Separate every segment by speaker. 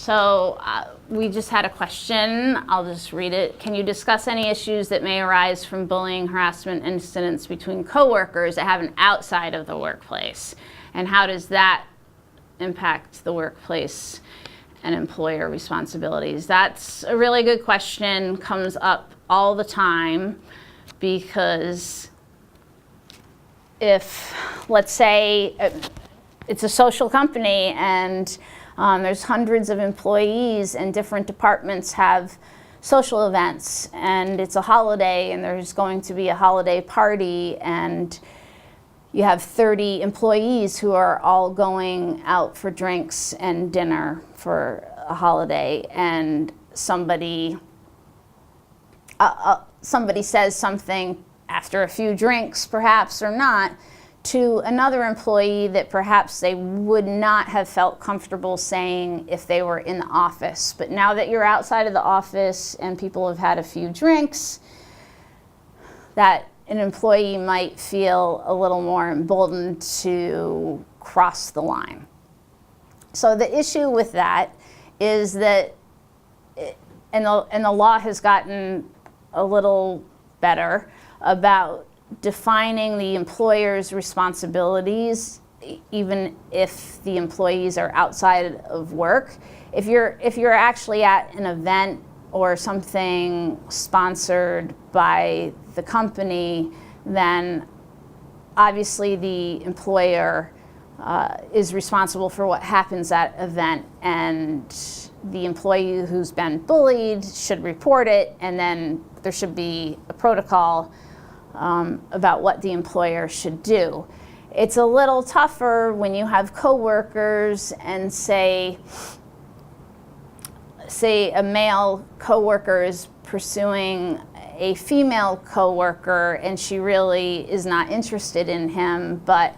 Speaker 1: So we just had a question. I'll just read it. Can you discuss any issues that may arise from bullying, harassment incidents between coworkers that happen outside of the workplace? And how does that impact the workplace and employer responsibilities? That's a really good question. Comes up all the time because if, let's say, it's a social company and there's hundreds of employees and different departments have social events and it's a holiday and there's going to be a holiday party and you have 30 employees who are all going out for drinks and dinner for a holiday, and somebody says something after a few drinks, perhaps or not, to another employee that perhaps they would not have felt comfortable saying if they were in the office. But now that you're outside of the office and people have had a few drinks, that an employee might feel a little more emboldened to cross the line. So the issue with that is that, and the law has gotten a little better about defining the employer's responsibilities, even if the employees are outside of work. If you're actually at an event or something sponsored by the company, then obviously the employer is responsible for what happens at event, and the employee who's been bullied should report it, and then there should be a protocol about what the employer should do. It's a little tougher when you have coworkers and say a male coworker is pursuing a female coworker and she really is not interested in him, but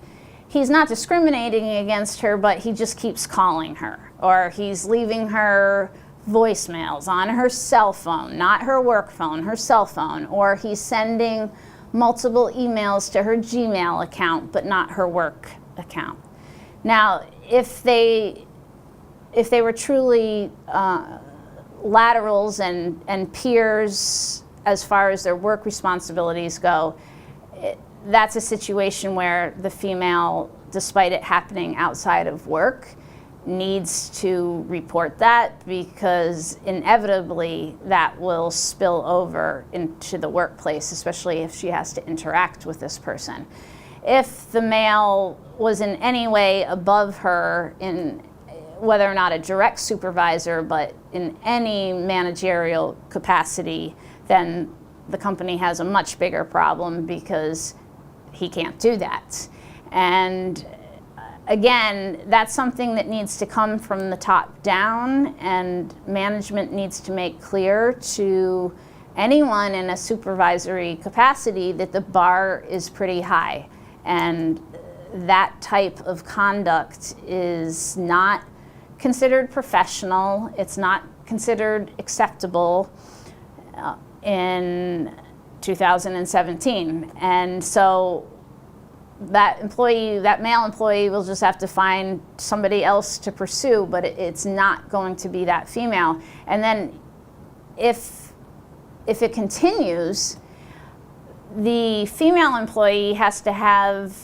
Speaker 1: he's not discriminating against her, but he just keeps calling her, or he's leaving her voicemails on her cell phone, not her work phone, her cell phone, or he's sending multiple emails to her Gmail account, but not her work account. Now, if they were truly laterals and peers as far as their work responsibilities go, that's a situation where the female, despite it happening outside of work, needs to report that, because inevitably that will spill over into the workplace, especially if she has to interact with this person. If the male was in any way above her, in whether or not a direct supervisor, but in any managerial capacity, then the company has a much bigger problem because he can't do that. And again, that's something that needs to come from the top down, and management needs to make clear to anyone in a supervisory capacity that the bar is pretty high, and that type of conduct is not considered professional, it's not considered acceptable in 2017. And so that male employee will just have to find somebody else to pursue, but it's not going to be that female. And then if it continues, the female employee has to have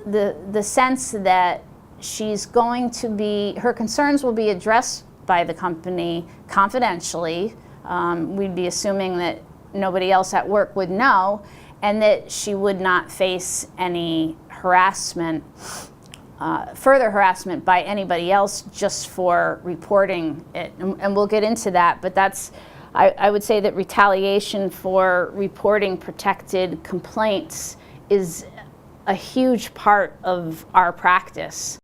Speaker 1: the sense that her concerns will be addressed by the company confidentially. We'd be assuming that nobody else at work would know, and that she would not face any harassment, further harassment by anybody else just for reporting it. And we'll get into that, but I would say that retaliation for reporting protected complaints is a huge part of our practice.